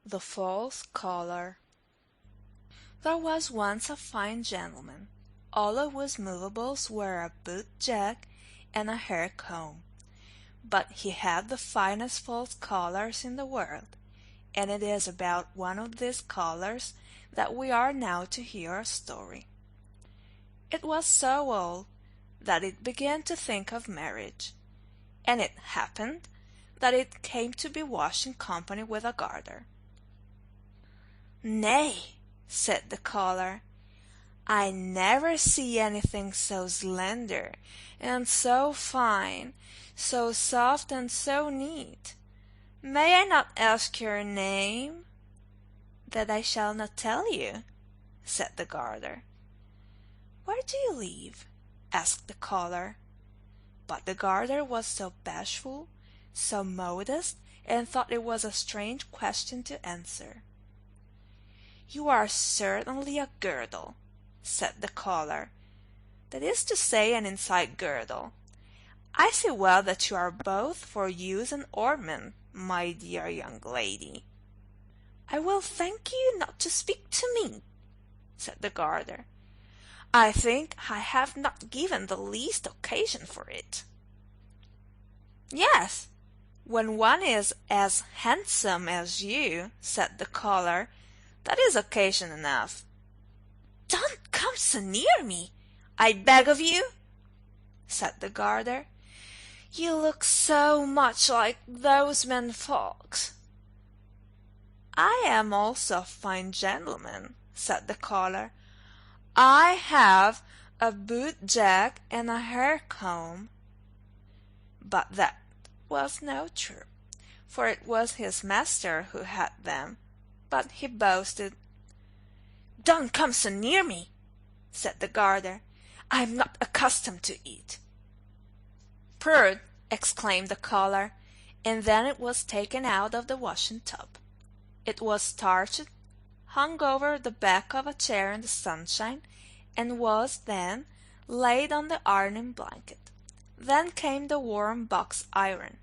The false collar. There was once a fine gentleman. All of his movables were a boot jack and a hair comb. But he had the finest false collars in the world, and it is about one of these collars that we are now to hear a story. It was so old that it began to think of marriage, and it happened that it came to be washing company with a garter. "Nay," said the collar, "I never see anything so slender and so fine, so soft and so neat. May I not ask your name?" "That I shall not tell you," said the garter. "Where do you live?" asked the collar. But the garter was so bashful, so modest, and thought it was a strange question to answer. "You are certainly a girdle," said the collar. "That is to say, an inside girdle. I see well that you are both for use and ornament, my dear young lady." "I will thank you not to speak to me," said the garter. "I think I have not given the least occasion for it." "Yes, when one is as handsome as you," said the collar, "that is occasion enough." "Don't come so near me, I beg of you," said the garter. "You look so much like those men folks." "I am also a fine gentleman," said the collar. "I have a boot jack and a hair comb." But that was not true, for it was his master who had them. But he boasted. "Don't come so near me," said the garter. "I am not accustomed to it." "Prude!" exclaimed the collar, and then it was taken out of the washing tub. It was starched, hung over the back of a chair in the sunshine, and was then laid on the ironing blanket. Then came the warm box iron.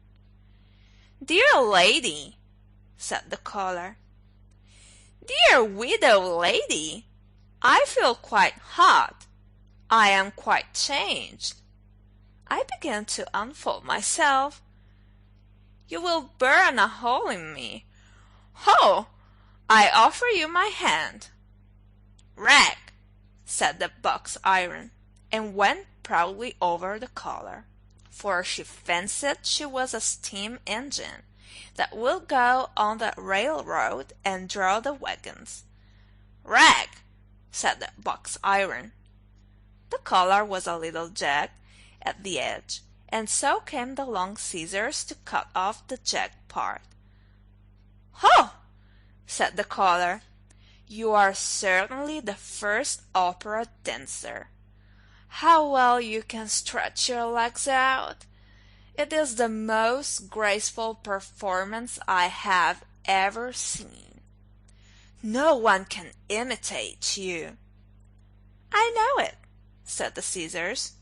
"Dear lady," said the collar, "dear widow lady, I feel quite hot. I am quite changed. I begin to unfold myself. You will burn a hole in me. Ho! I offer you my hand." "Rag!" said the box iron, and went proudly over the collar, for she fancied she was a steam engine that will go on the railroad and draw the wagons. "Rag!" said the box iron. The collar was a little jagged at the edge, and so came the long scissors to cut off the jagged part. "Ho!" said the collar, "you are certainly the first opera dancer. How well you can stretch your legs out! It is the most graceful performance I have ever seen. No one can imitate you." "I know it," said the scissors.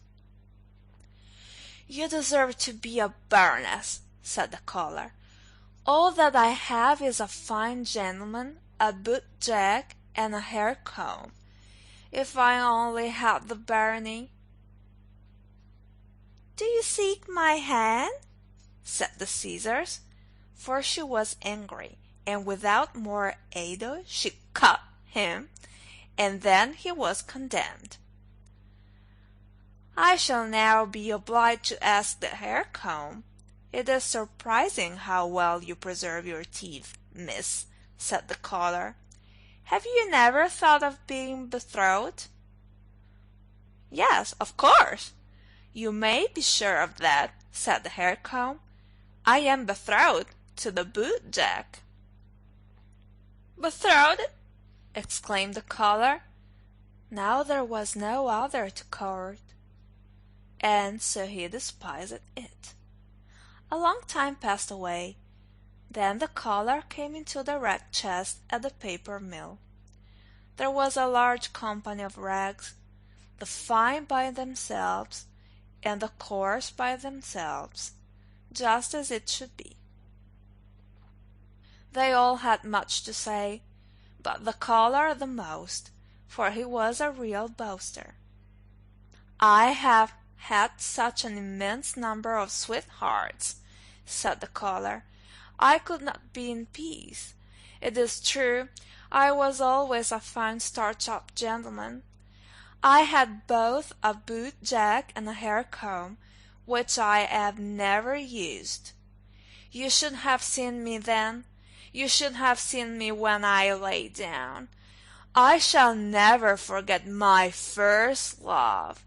"You deserve to be a baroness," said the collar. "All that I have is a fine gentleman, a boot jack, and a hair comb. If I only had the barony." "Do you seek my hand?" said the scissors, for she was angry, and without more ado she cut him, and then he was condemned. "I shall now be obliged to ask the hair comb. It is surprising how well you preserve your teeth, miss," said the collar. "Have you never thought of being betrothed?" "Yes, of course. You may be sure of that," said the hair comb. "I am betrothed to the boot jack." "Betrothed!" exclaimed the collar. Now there was no other to court, and so he despised it. A long time passed away. Then the collar came into the rag chest at the paper mill. There was a large company of rags, the fine by themselves, and the coarse by themselves, just as it should be. They all had much to say, but the caller the most, for he was a real boaster. "I have had such an immense number of sweethearts," said the caller, "I could not be in peace. It is true, I was always a fine starched-up gentleman. I had both a boot jack and a hair comb, which I have never used. You should have seen me then. You should have seen me when I lay down. I shall never forget my first love.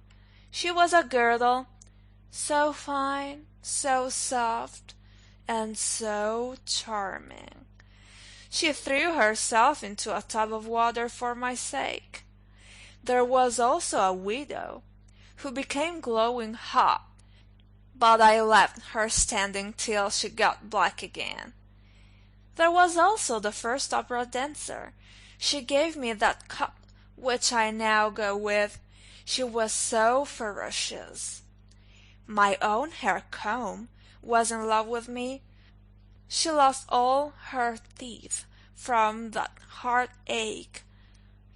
She was a girdle, so fine, so soft, and so charming. She threw herself into a tub of water for my sake. There was also a widow, who became glowing hot, but I left her standing till she got black again. There was also the first opera dancer. She gave me that cup which I now go with. She was so ferocious. My own hair comb was in love with me. She lost all her teeth from that heartache.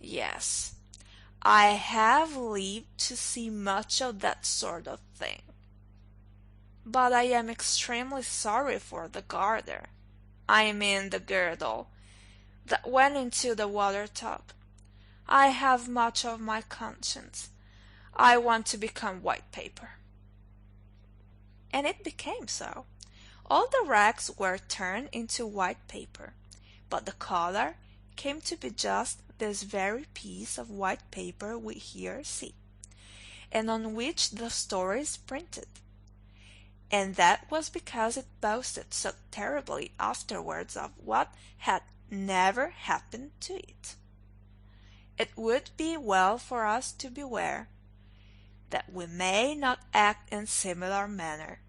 Yes, I have lived to see much of that sort of thing. But I am extremely sorry for the garter, I mean the girdle, that went into the water tub. I have much of my conscience. I want to become white paper." And it became so. All the rags were turned into white paper, but the collar came to be just this very piece of white paper we here see, and on which the story is printed. And that was because it boasted so terribly afterwards of what had never happened to it. It would be well for us to beware that we may not act in similar manner,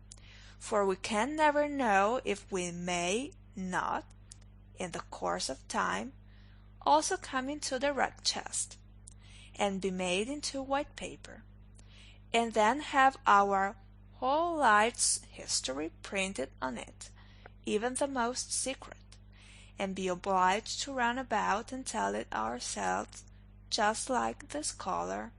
for we can never know if we may not, in the course of time, also come into the red chest, and be made into white paper, and then have our whole life's history printed on it, even the most secret, and be obliged to run about and tell it ourselves, just like the scholar